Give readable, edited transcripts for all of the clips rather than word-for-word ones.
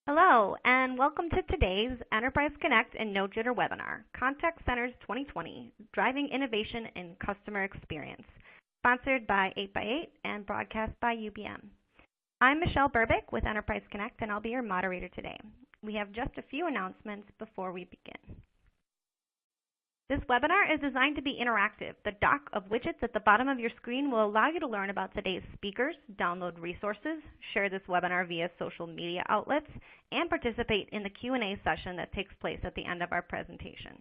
Hello, and welcome to today's Enterprise Connect and No Jitter webinar, Contact Centers 2020, Driving Innovation in Customer Experience, sponsored by 8x8 and broadcast by UBM. I'm Michelle Burbick with Enterprise Connect, and I'll be your moderator today. We have just a few announcements before we begin. This webinar is designed to be interactive. The dock of widgets at the bottom of your screen will allow you to learn about today's speakers, download resources, share this webinar via social media outlets, and participate in the Q&A session that takes place at the end of our presentation.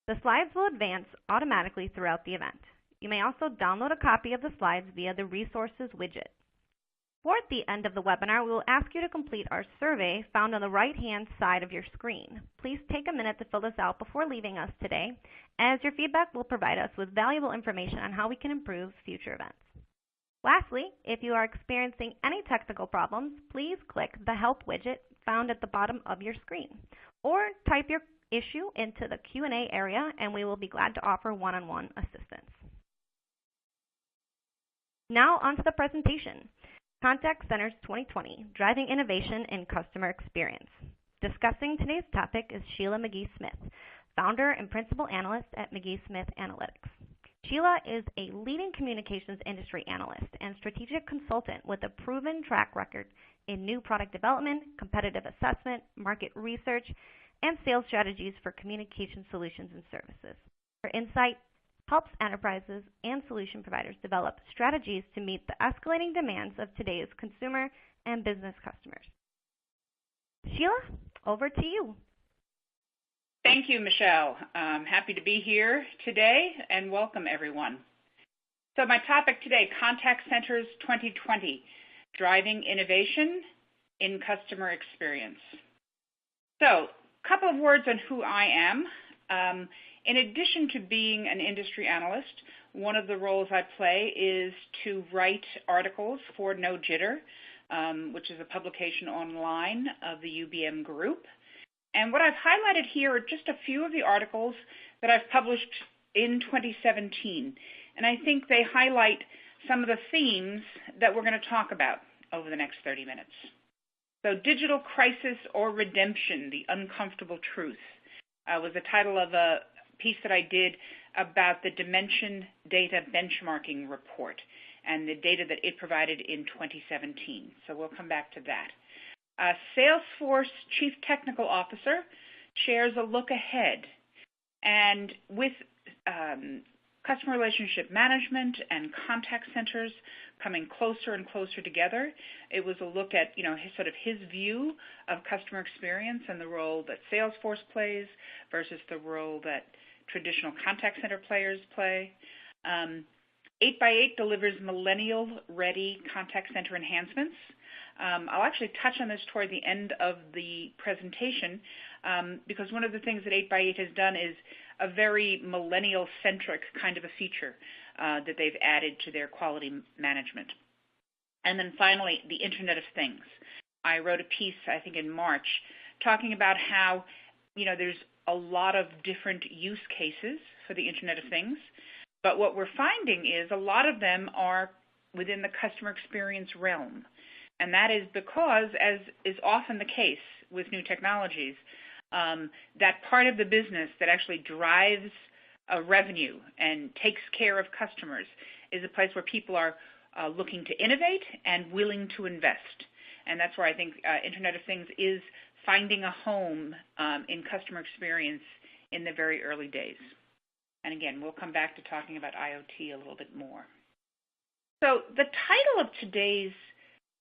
The slides will advance automatically throughout the event. You may also download a copy of the slides via the resources widget. Toward the end of the webinar, we will ask you to complete our survey found on the right-hand side of your screen. Please take a minute to fill this out before leaving us today, as your feedback will provide us with valuable information on how we can improve future events. Lastly, if you are experiencing any technical problems, please click the Help widget found at the bottom of your screen, or type your issue into the Q&A area, and we will be glad to offer one-on-one assistance. Now on to the presentation. Contact Centers 2020, Driving Innovation in Customer Experience. Discussing today's topic is Sheila McGee-Smith, founder and principal analyst at McGee-Smith Analytics. Sheila is a leading communications industry analyst and strategic consultant with a proven track record in new product development, competitive assessment, market research, and sales strategies for communication solutions and services. Her insight helps enterprises and solution providers develop strategies to meet the escalating demands of today's consumer and business customers. Sheila, over to you. Thank you, Michelle. I'm happy to be here today, and welcome everyone. So my topic today, Contact Centers 2020, Driving Innovation in Customer Experience. So a couple of words on who I am. In addition to being an industry analyst, one of the roles I play is to write articles for No Jitter, which is a publication online of the UBM group. And what I've highlighted here are just a few of the articles that I've published in 2017. And I think they highlight some of the themes that we're going to talk about over the next 30 minutes. So Digital Crisis or Redemption, the Uncomfortable Truth, was the title of a piece that I did about the Dimension Data Benchmarking Report and the data that it provided in 2017. So we'll come back to that. Salesforce Chief Technical Officer shares a look ahead. And with customer relationship management and contact centers coming closer and closer together, it was a look at his view of customer experience and the role that Salesforce plays versus the role that traditional contact center players play. 8x8 delivers millennial-ready contact center enhancements. I'll actually touch on this toward the end of the presentation because one of the things that 8x8 has done is a very millennial-centric kind of a feature that they've added to their quality management. And then finally, the Internet of Things. I wrote a piece, I think in March, talking about how, there's a lot of different use cases for the Internet of Things, but what we're finding is a lot of them are within the customer experience realm. And that is because, as is often the case with new technologies, that part of the business that actually drives revenue and takes care of customers is a place where people are looking to innovate and willing to invest. And that's where I think Internet of Things is finding a home in customer experience in the very early days. And again, we'll come back to talking about IoT a little bit more. So the title of today's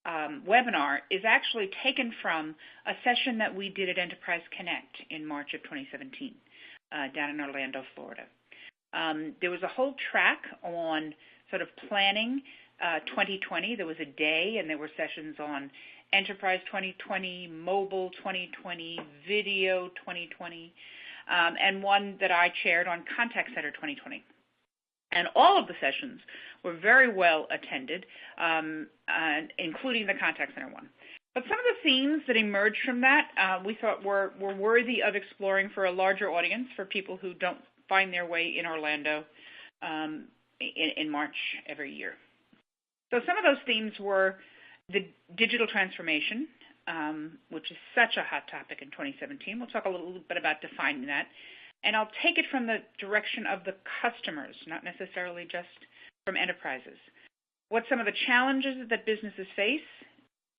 webinar is actually taken from a session that we did at Enterprise Connect in March of 2017 down in Orlando, Florida. There was a whole track on sort of planning 2020. There was a day, and there were sessions on Enterprise 2020, Mobile 2020, Video 2020, and one that I chaired on Contact Center 2020. And all of the sessions were very well attended, including the Contact Center one. But some of the themes that emerged from that we thought were worthy of exploring for a larger audience, for people who don't find their way in Orlando in March every year. So some of those themes were the digital transformation, which is such a hot topic in 2017. We'll talk a little bit about defining that. And I'll take it from the direction of the customers, not necessarily just from enterprises. What some of the challenges that businesses face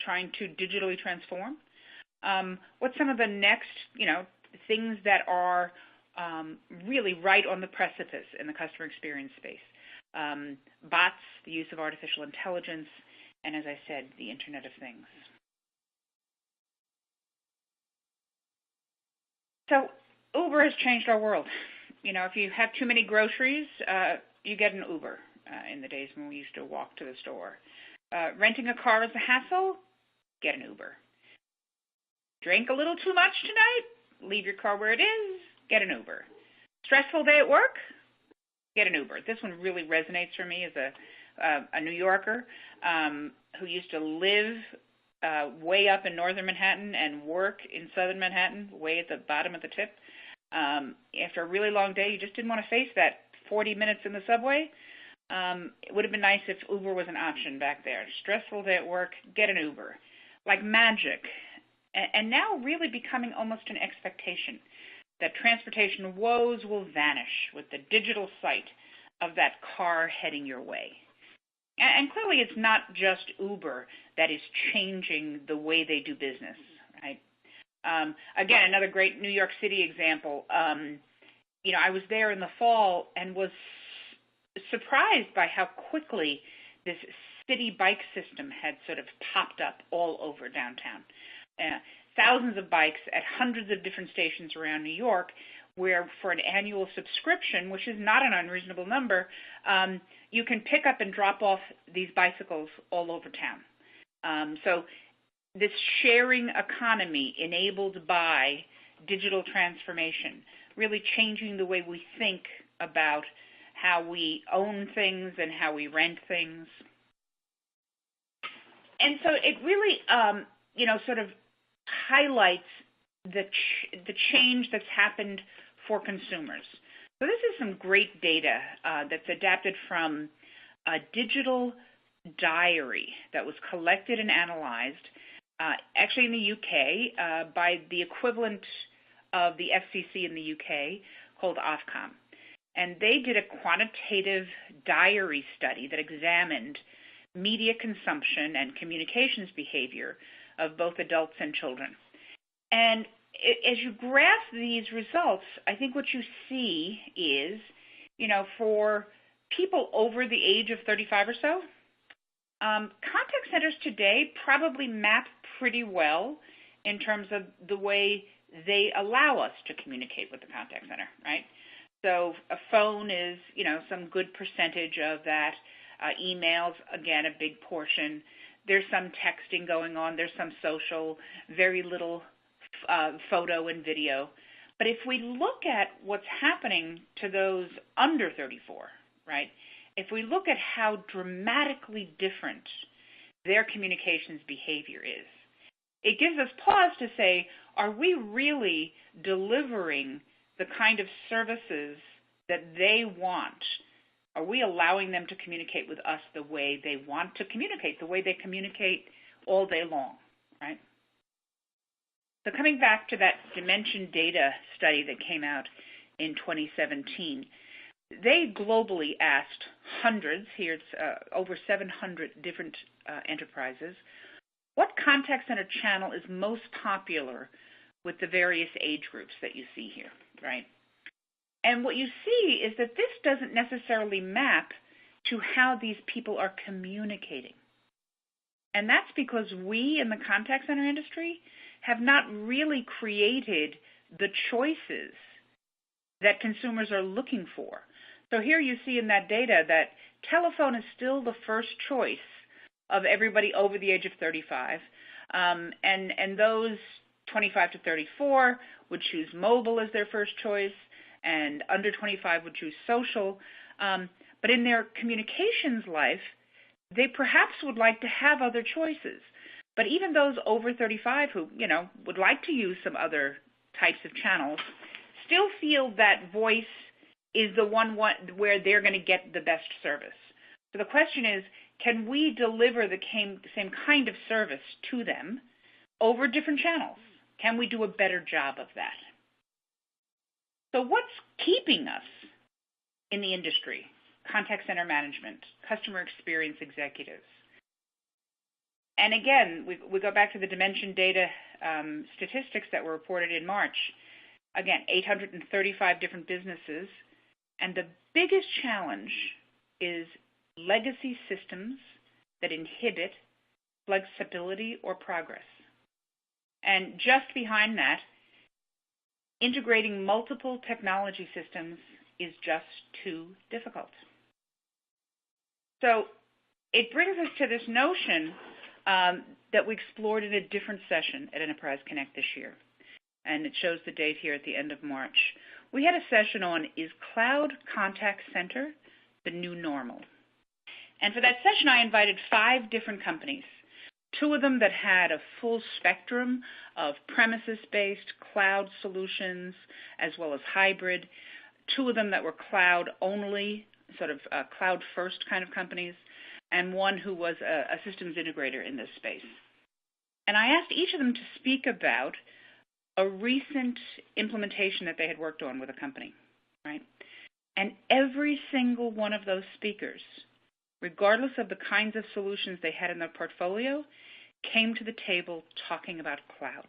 trying to digitally transform. What some of the next, things that are really right on the precipice in the customer experience space. Bots, the use of artificial intelligence, and as I said, the Internet of Things. So Uber has changed our world. If you have too many groceries, you get an Uber in the days when we used to walk to the store. Renting a car is a hassle, get an Uber. Drink a little too much tonight, leave your car where it is, get an Uber. Stressful day at work, get an Uber. This one really resonates for me as a New Yorker who used to live way up in northern Manhattan and work in southern Manhattan, way at the bottom of the tip. After a really long day, you just didn't want to face that 40 minutes in the subway. It would have been nice if Uber was an option back there. Stressful day at work, get an Uber. Like magic. And now really becoming almost an expectation that transportation woes will vanish with the digital sight of that car heading your way. And clearly it's not just Uber that is changing the way they do business, right? Again, another great New York City example. I was there in the fall and was surprised by how quickly this city bike system had sort of popped up all over downtown. Thousands of bikes at hundreds of different stations around New York, where for an annual subscription, which is not an unreasonable number, you can pick up and drop off these bicycles all over town. So this sharing economy enabled by digital transformation, really changing the way we think about how we own things and how we rent things. And so it really, sort of highlights the change that's happened for consumers. So this is some great data that's adapted from a digital diary that was collected and analyzed, actually in the UK, by the equivalent of the FCC in the UK called Ofcom. And they did a quantitative diary study that examined media consumption and communications behavior of both adults and children. And as you graph these results, I think what you see is, for people over the age of 35 or so, contact centers today probably map pretty well in terms of the way they allow us to communicate with the contact center, right? So a phone is, some good percentage of that. Emails, again, a big portion. There's some texting going on. There's some social, very little photo and video. But if we look at what's happening to those under 34, right, if we look at how dramatically different their communications behavior is, it gives us pause to say, are we really delivering the kind of services that they want? Are we allowing them to communicate with us the way they want to communicate, the way they communicate all day long, right? So coming back to that Dimension data study that came out in 2017, they globally asked hundreds, here it's over 700 different enterprises, what contact center channel is most popular with the various age groups that you see here, right? And what you see is that this doesn't necessarily map to how these people are communicating. And that's because we in the contact center industry have not really created the choices that consumers are looking for. So here you see in that data that telephone is still the first choice of everybody over the age of 35. And those 25 to 34 would choose mobile as their first choice, and under 25 would choose social. But in their communications life, they perhaps would like to have other choices. But even those over 35 who, would like to use some other types of channels still feel that voice is the one where they're going to get the best service. So the question is, can we deliver the same kind of service to them over different channels? Can we do a better job of that? So what's keeping us in the industry? Contact center management, customer experience executives. And again, we go back to the Dimension data statistics that were reported in March. Again, 835 different businesses. And the biggest challenge is legacy systems that inhibit flexibility or progress. And just behind that, integrating multiple technology systems is just too difficult. So it brings us to this notion that we explored in a different session at Enterprise Connect this year. And it shows the date here at the end of March. We had a session on, is cloud contact center the new normal? And for that session, I invited 5 different companies, 2 of them that had a full spectrum of premises-based cloud solutions as well as hybrid, 2 of them that were cloud-only, sort of cloud-first kind of companies, and 1 who was a systems integrator in this space. And I asked each of them to speak about a recent implementation that they had worked on with a company, right? And every single one of those speakers, regardless of the kinds of solutions they had in their portfolio, came to the table talking about cloud.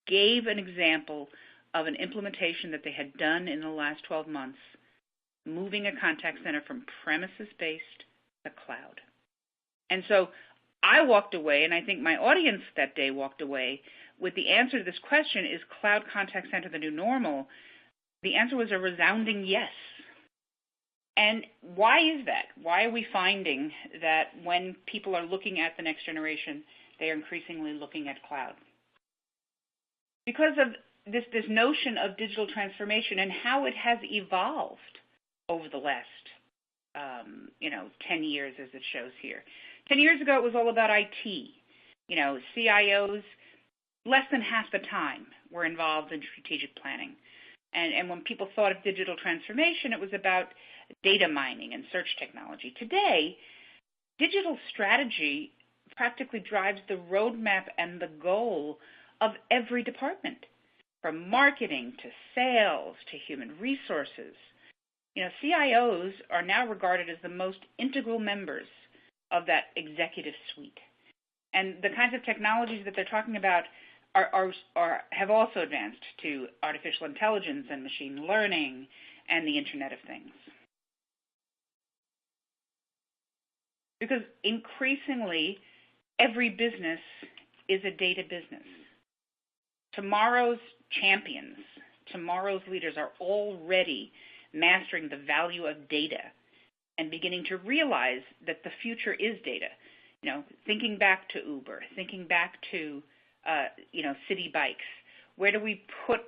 Gave an example of an implementation that they had done in the last 12 months, moving a contact center from premises-based to cloud. And so I walked away, and I think my audience that day walked away, with the answer to this question, is cloud contact center the new normal? The answer was a resounding yes. And why is that? Why are we finding that when people are looking at the next generation, they are increasingly looking at cloud? Because of this notion of digital transformation and how it has evolved over the last 10 years, as it shows here. 10 years ago, it was all about IT. CIOs, less than half the time, were involved in strategic planning. And when people thought of digital transformation, it was about data mining and search technology. Today, digital strategy practically drives the roadmap and the goal of every department, from marketing to sales to human resources. CIOs are now regarded as the most integral members of that executive suite. And the kinds of technologies that they're talking about have also advanced to artificial intelligence and machine learning and the Internet of Things. Because increasingly, every business is a data business. Tomorrow's champions, tomorrow's leaders are already mastering the value of data and beginning to realize that the future is data. Thinking back to Uber, thinking back to city bikes. Where do we put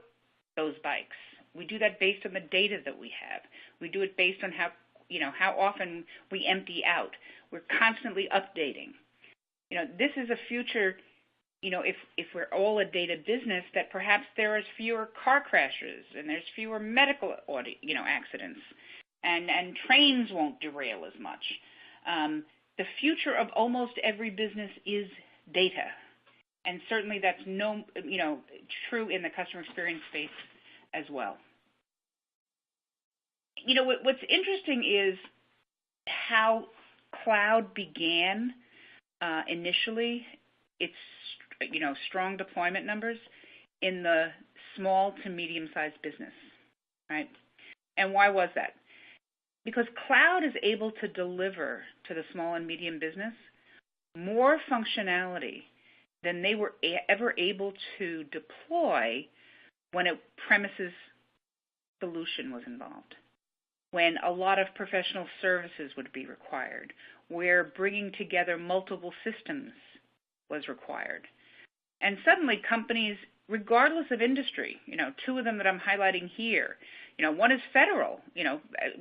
those bikes? We do that based on the data that we have. We do it based on how often we empty out. We're constantly updating. This is a future, if we're all a data business, that perhaps there is fewer car crashes and there's fewer medical accidents and trains won't derail as much. The future of almost every business is data. And certainly that's true in the customer experience space as well. What's interesting is how cloud began initially. Its strong deployment numbers in the small to medium-sized business, right? And why was that? Because cloud is able to deliver to the small and medium business more functionality than they were ever able to deploy when a premises solution was involved, when a lot of professional services would be required, where bringing together multiple systems was required. And suddenly companies, regardless of industry, 2 of them that I'm highlighting here, one is federal,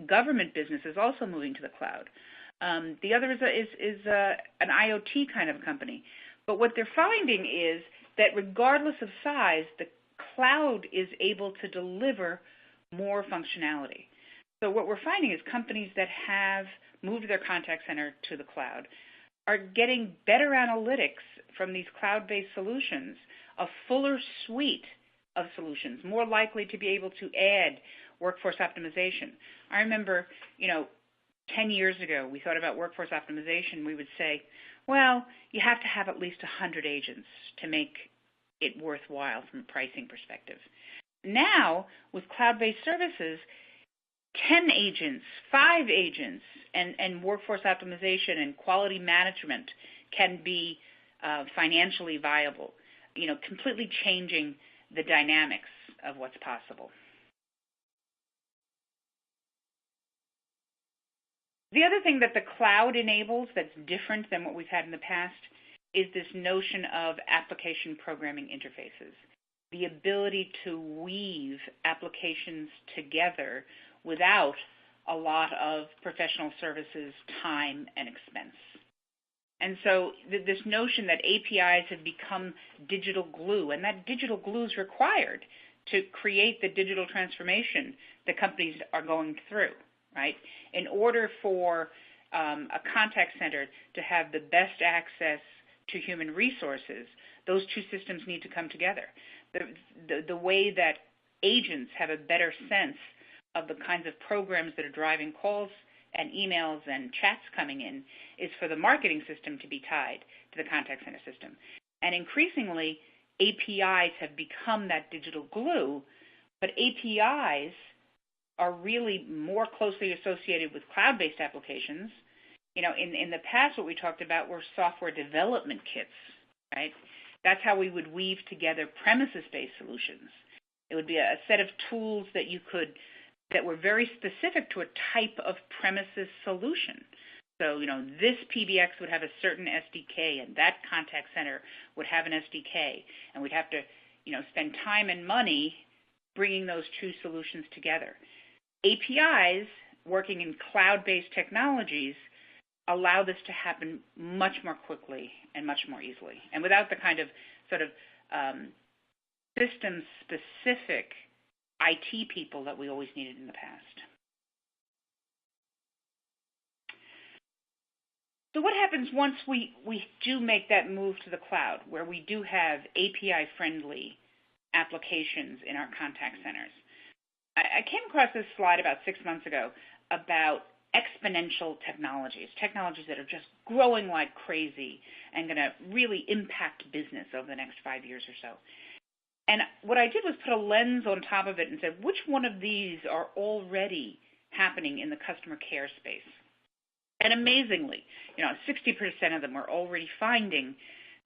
government business is also moving to the cloud. The other is an IoT kind of company. But what they're finding is that regardless of size, the cloud is able to deliver more functionality. So what we're finding is companies that have moved their contact center to the cloud are getting better analytics from these cloud-based solutions, a fuller suite of solutions, more likely to be able to add workforce optimization. I remember, 10 years ago, we thought about workforce optimization. We would say, well, you have to have at least 100 agents to make it worthwhile from a pricing perspective. Now, with cloud-based services, 10 agents, 5 agents, and workforce optimization and quality management can be financially viable, completely changing the dynamics of what's possible. The other thing that the cloud enables that's different than what we've had in the past is this notion of application programming interfaces, the ability to weave applications together without a lot of professional services time and expense. And so this notion that APIs have become digital glue, and that digital glue is required to create the digital transformation that companies are going through, right? In order for a contact center to have the best access to human resources, those two systems need to come together. The way that agents have a better sense of the kinds of programs that are driving calls and emails and chats coming in is for the marketing system to be tied to the contact center system. And increasingly, APIs have become that digital glue, but APIs are really more closely associated with cloud-based applications. In the past, what we talked about were software development kits, right? That's how we would weave together premises-based solutions. It would be a set of tools that were very specific to a type of premises solution. So, this PBX would have a certain SDK, and that contact center would have an SDK, and we'd have to, spend time and money bringing those two solutions together. APIs, working in cloud-based technologies, allow this to happen much more quickly and much more easily, and without the kind of system-specific IT people that we always needed in the past. So what happens once we do make that move to the cloud, where we do have API-friendly applications in our contact centers? I came across this slide about 6 months ago about exponential technologies that are just growing like crazy and going to really impact business over the next 5 years or so. And what I did was put a lens on top of it and said, which one of these are already happening in the customer care space? And amazingly, 60% of them are already finding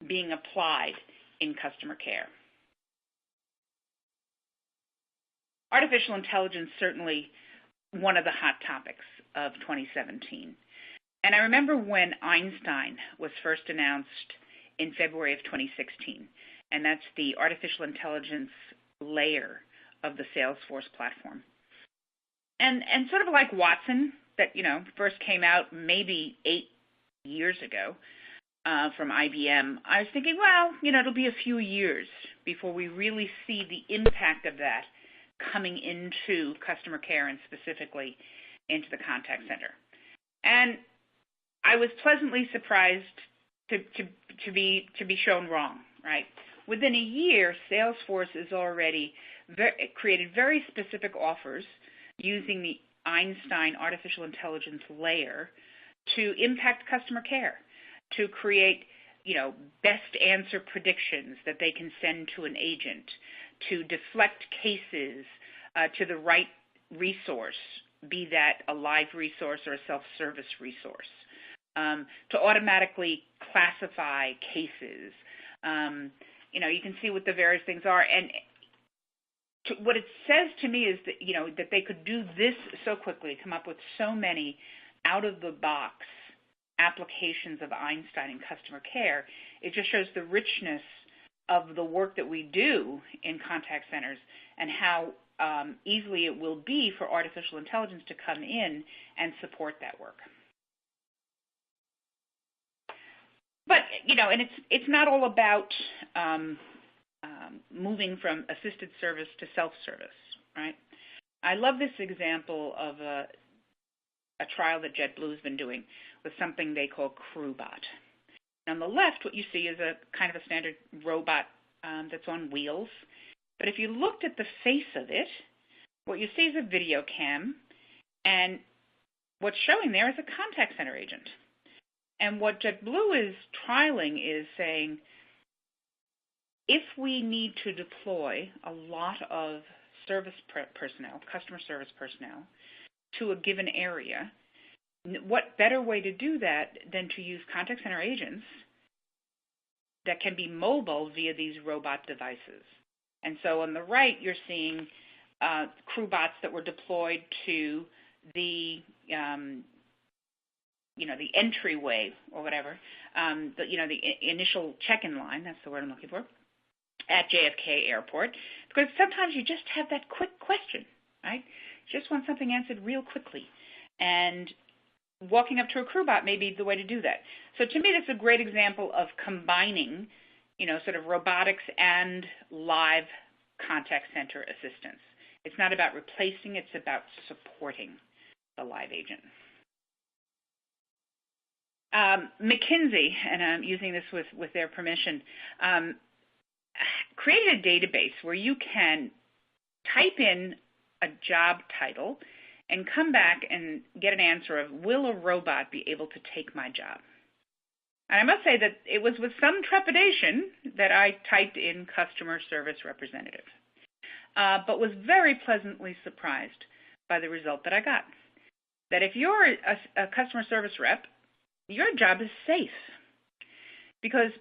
being applied in customer care. Artificial intelligence, certainly one of the hot topics of 2017. And I remember when Einstein was first announced in February of 2016, and that's the artificial intelligence layer of the Salesforce platform. And sort of like Watson, that, first came out maybe 8 years ago from IBM, I was thinking, well, it'll be a few years before we really see the impact of that coming into customer care and specifically into the contact center. And I was pleasantly surprised to be shown wrong, right? Within a year, Salesforce has already created very specific offers using the Einstein artificial intelligence layer to impact customer care, to create, best answer predictions that they can send to an agent, to deflect cases to the right resource, be that a live resource or a self-service resource, to automatically classify cases. You can see what the various things are. And what it says to me is that, that they could do this so quickly, come up with so many out-of-the-box applications of Einstein in customer care. It just shows the richness of the work that we do in contact centers and how easily it will be for artificial intelligence to come in and support that work. But, and it's not all about moving from assisted service to self-service, right? I love this example of a trial that JetBlue has been doing with something they call CrewBot. On the left, what you see is a kind of a standard robot that's on wheels. But if you looked at the face of it, what you see is a video cam, and what's showing there is a contact center agent. And what JetBlue is trialing is saying, if we need to deploy a lot of service personnel, customer service personnel, to a given area, what better way to do that than to use contact center agents that can be mobile via these robot devices? And so on the right, you're seeing crew bots that were deployed to the the entryway or whatever, the initial check-in line, that's the word I'm looking for, at JFK Airport, because sometimes you just have that quick question, right? You just want something answered real quickly. And walking up to a crew bot may be the way to do that. So to me, that's a great example of combining, sort of robotics and live contact center assistance. It's not about replacing, it's about supporting the live agent. McKinsey, and I'm using this with their permission, created a database where you can type in a job title and come back and get an answer of, will a robot be able to take my job? And I must say that it was with some trepidation that I typed in customer service representative, but was very pleasantly surprised by the result that I got. That if you're a customer service rep, your job is safe, because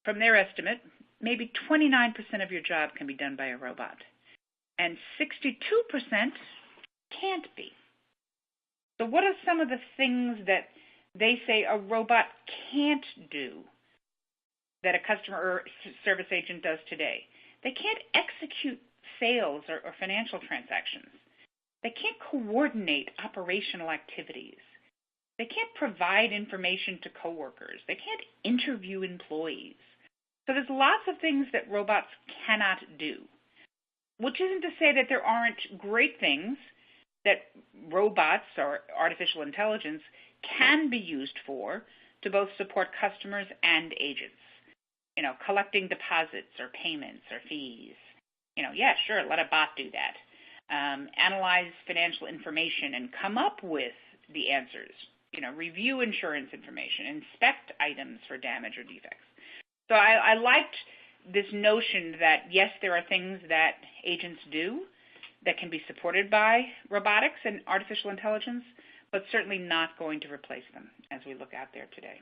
from their estimate, maybe 29% of your job can be done by a robot, and 62% can't be. So what are some of the things that they say a robot can't do that a customer service agent does today? They can't execute sales or financial transactions. They can't coordinate operational activities. They can't provide information to coworkers. They can't interview employees. So there's lots of things that robots cannot do, which isn't to say that there aren't great things that robots or artificial intelligence can be used for to both support customers and agents. Collecting deposits or payments or fees. Yeah, sure, let a bot do that. Analyze financial information and come up with the answers. Review insurance information, inspect items for damage or defects. So I liked this notion that, yes, there are things that agents do that can be supported by robotics and artificial intelligence, but certainly not going to replace them as we look out there today.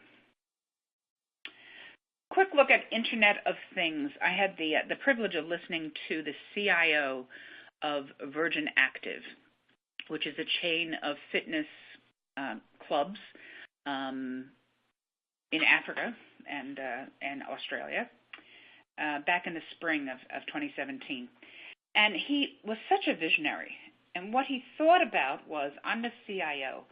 Quick look at Internet of Things. I had the privilege of listening to the CIO of Virgin Active, which is a chain of fitness clubs in Africa and Australia back in the spring of 2017. And he was such a visionary. And what he thought about was, I'm the CIO.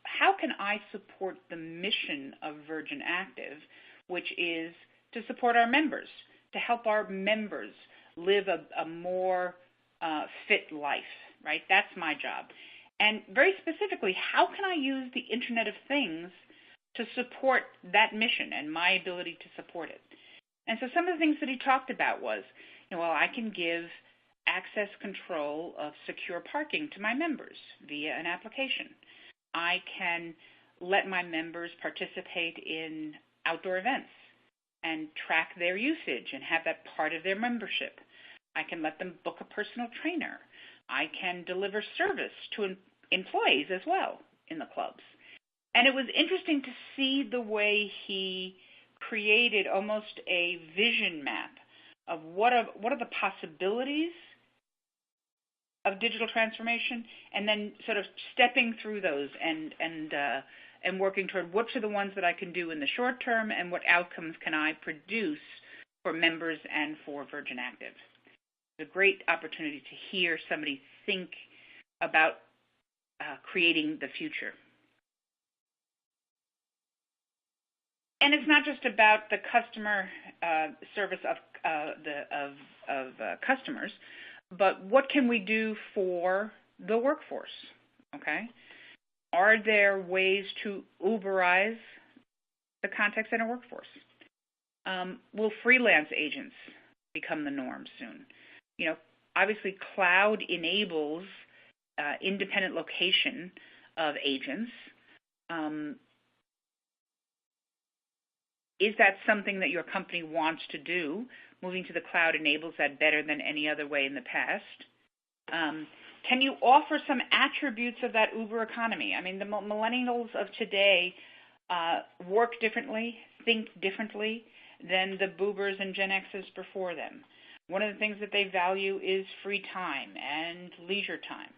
How can I support the mission of Virgin Active, which is to support our members, to help our members live a more fit life, right? That's my job. And very specifically, how can I use the Internet of Things to support that mission and my ability to support it? And so some of the things that he talked about was, I can give access control of secure parking to my members via an application. I can let my members participate in outdoor events and track their usage and have that part of their membership. I can let them book a personal trainer. I can deliver service to employees as well in the clubs. And it was interesting to see the way he created almost a vision map of what are the possibilities of digital transformation, and then sort of stepping through those and working toward which are the ones that I can do in the short term and what outcomes can I produce for members and for Virgin Active. It's a great opportunity to hear somebody think about creating the future. And it's not just about the customer service of customers, but what can we do for the workforce, okay? Are there ways to Uberize the contact center workforce? Will freelance agents become the norm soon? Obviously cloud enables independent location of agents. Is that something that your company wants to do? Moving to the cloud enables that better than any other way in the past. Can you offer some attributes of that Uber economy? I mean, the millennials of today work differently, think differently than the boomers and Gen X's before them. One of the things that they value is free time and leisure time.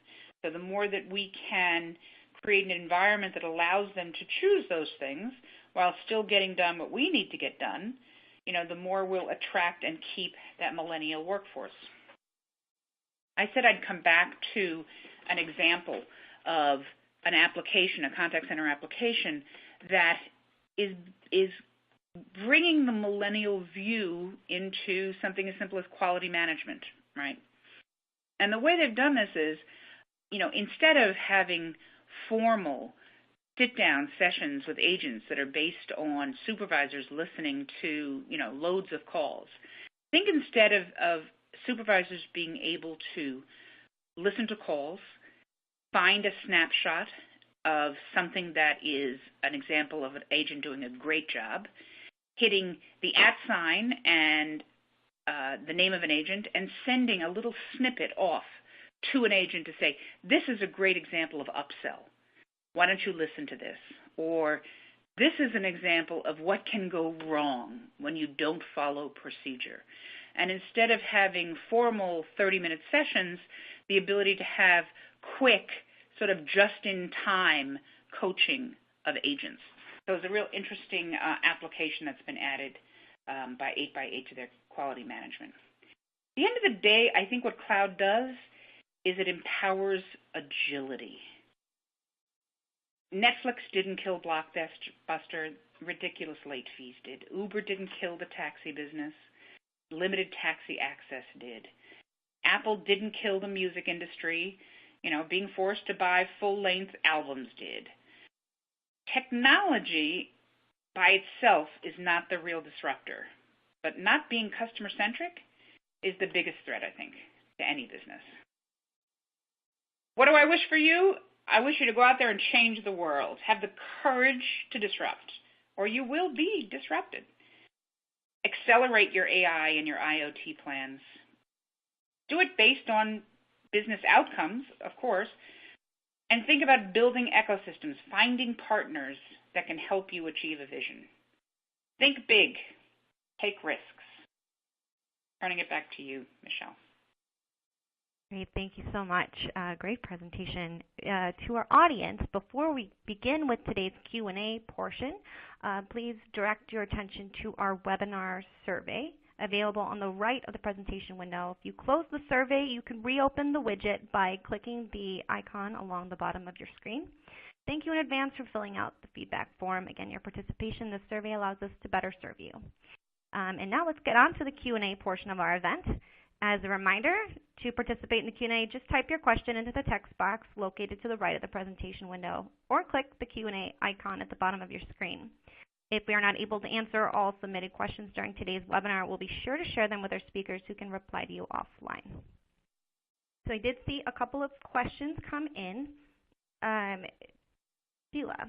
So the more that we can create an environment that allows them to choose those things while still getting done what we need to get done, the more we'll attract and keep that millennial workforce. I said I'd come back to an example of an application, a contact center application that is bringing the millennial view into something as simple as quality management, right? And the way they've done this is, instead of having formal sit-down sessions with agents that are based on supervisors listening to, loads of calls, think instead of supervisors being able to listen to calls, find a snapshot of something that is an example of an agent doing a great job, hitting the @ sign and the name of an agent, and sending a little snippet off to an agent to say, this is a great example of upsell. Why don't you listen to this? Or this is an example of what can go wrong when you don't follow procedure. And instead of having formal 30-minute sessions, the ability to have quick, sort of just-in-time coaching of agents. So it's a real interesting application that's been added by 8x8 to their quality management. At the end of the day, I think what cloud does is it empowers agility. Netflix didn't kill Blockbuster. Ridiculous late fees did. Uber didn't kill the taxi business. Limited taxi access did. Apple didn't kill the music industry. Being forced to buy full-length albums did. Technology by itself is not the real disruptor, but not being customer-centric is the biggest threat, I think, to any business. What do I wish for you? I wish you to go out there and change the world. Have the courage to disrupt, or you will be disrupted. Accelerate your AI and your IoT plans. Do it based on business outcomes, of course, and think about building ecosystems, finding partners that can help you achieve a vision. Think big. Take risks. Turning it back to you, Michelle. Great, thank you so much. Great presentation. To our audience, before we begin with today's Q&A portion, please direct your attention to our webinar survey available on the right of the presentation window. If you close the survey, you can reopen the widget by clicking the icon along the bottom of your screen. Thank you in advance for filling out the feedback form. Again, your participation in this survey allows us to better serve you. And now let's get on to the Q&A portion of our event. As a reminder, to participate in the Q&A, just type your question into the text box located to the right of the presentation window, or click the Q&A icon at the bottom of your screen. If we are not able to answer all submitted questions during today's webinar, we'll be sure to share them with our speakers who can reply to you offline. So I did see a couple of questions come in. Sheila,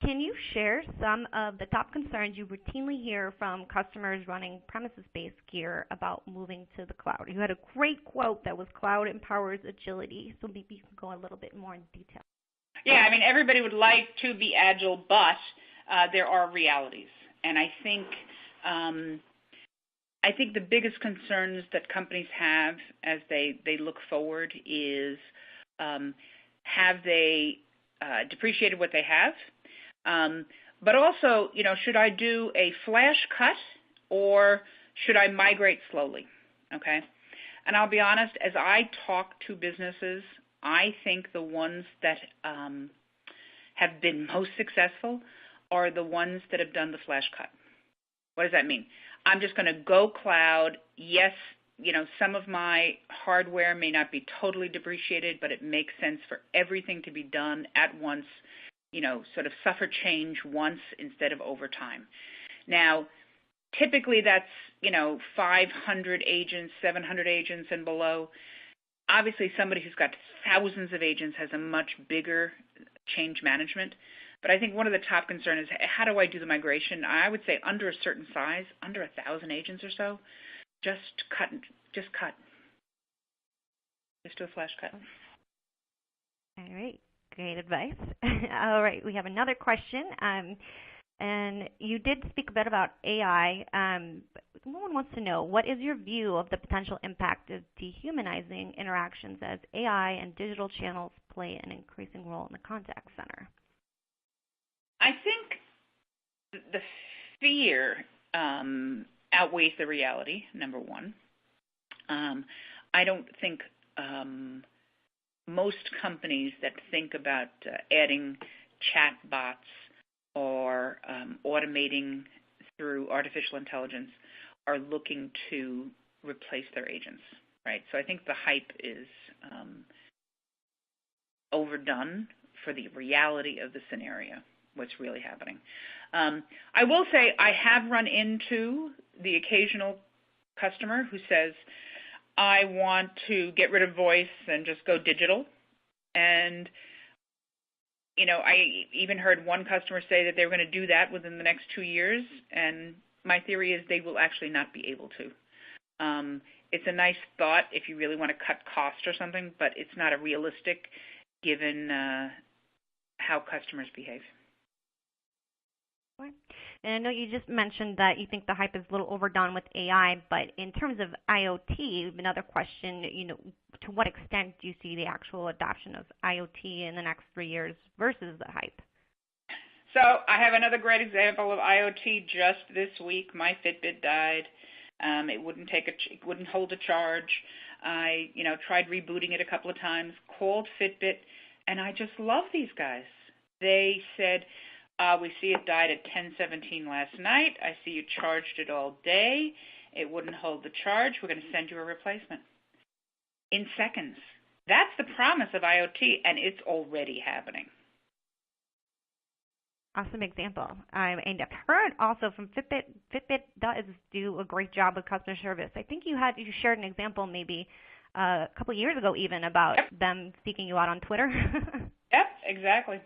can you share some of the top concerns you routinely hear from customers running premises-based gear about moving to the cloud? You had a great quote that was cloud empowers agility, so maybe you can go a little bit more in detail. Yeah, I mean, everybody would like to be agile, but there are realities. And I think the biggest concerns that companies have as they look forward is have they depreciated what they have? But also, should I do a flash cut or should I migrate slowly? Okay. And I'll be honest, as I talk to businesses, I think the ones that have been most successful are the ones that have done the flash cut. What does that mean? I'm just going to go cloud. Yes, some of my hardware may not be totally depreciated, but it makes sense for everything to be done at once sort of suffer change once instead of over time. Now, typically that's, 500 agents, 700 agents and below. Obviously, somebody who's got thousands of agents has a much bigger change management. But I think one of the top concerns is, how do I do the migration? I would say under a certain size, under 1,000 agents or so, just cut. Just do a flash cut. All right. Great advice. All right. We have another question. And you did speak a bit about AI. Someone wants to know, what is your view of the potential impact of dehumanizing interactions as AI and digital channels play an increasing role in the contact center? I think the fear outweighs the reality, number one. I don't think most companies that think about adding chatbots or automating through artificial intelligence are looking to replace their agents, right? So I think the hype is overdone for the reality of the scenario, what's really happening. I will say I have run into the occasional customer who says, I want to get rid of voice and just go digital. And I even heard one customer say that they were going to do that within the next 2 years, and my theory is they will actually not be able to. It's a nice thought if you really want to cut cost or something, but it's not a realistic given how customers behave. And I know you just mentioned that you think the hype is a little overdone with AI, but in terms of IoT, another question, to what extent do you see the actual adoption of IoT in the next 3 years versus the hype? So I have another great example of IoT just this week. My Fitbit died. It wouldn't hold a charge. I, tried rebooting it a couple of times, called Fitbit, and I just love these guys. They said, we see it died at 10:17 last night. I see you charged it all day. It wouldn't hold the charge. We're going to send you a replacement. In seconds. That's the promise of IoT, and it's already happening. Awesome example. And I've heard also from Fitbit. Fitbit does do a great job with customer service. I think you shared an example maybe a couple of years ago even about them seeking you out on Twitter. Yep, exactly.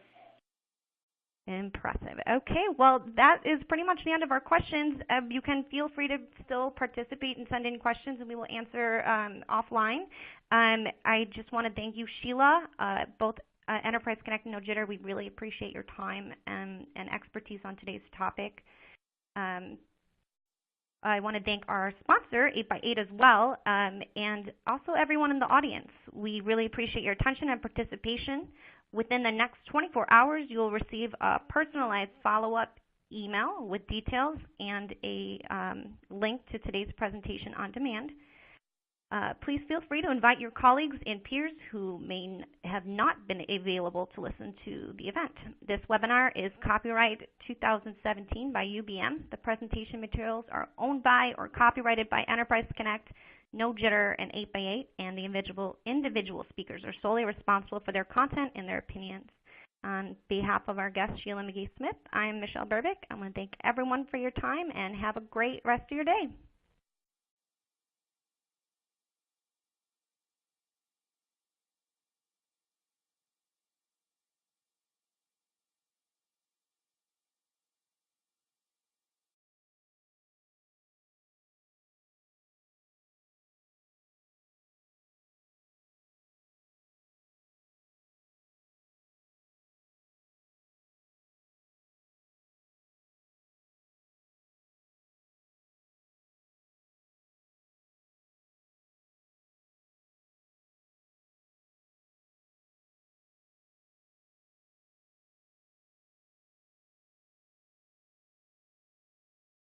Impressive. Okay, well, that is pretty much the end of our questions. You can feel free to still participate and send in questions, and we will answer offline. I just want to thank you, Sheila, both Enterprise Connect and No Jitter. We really appreciate your time and expertise on today's topic. I want to thank our sponsor, 8x8, as well, and also everyone in the audience. We really appreciate your attention and participation. Within the next 24 hours, you will receive a personalized follow-up email with details and a link to today's presentation on demand. Please feel free to invite your colleagues and peers who may have not been available to listen to the event. This webinar is copyright 2017 by UBM. The presentation materials are owned by or copyrighted by Enterprise Connect, No Jitter, and 8x8, and the individual speakers are solely responsible for their content and their opinions. On behalf of our guest, Sheila McGee-Smith, I'm Michelle Burbick. I want to thank everyone for your time and have a great rest of your day.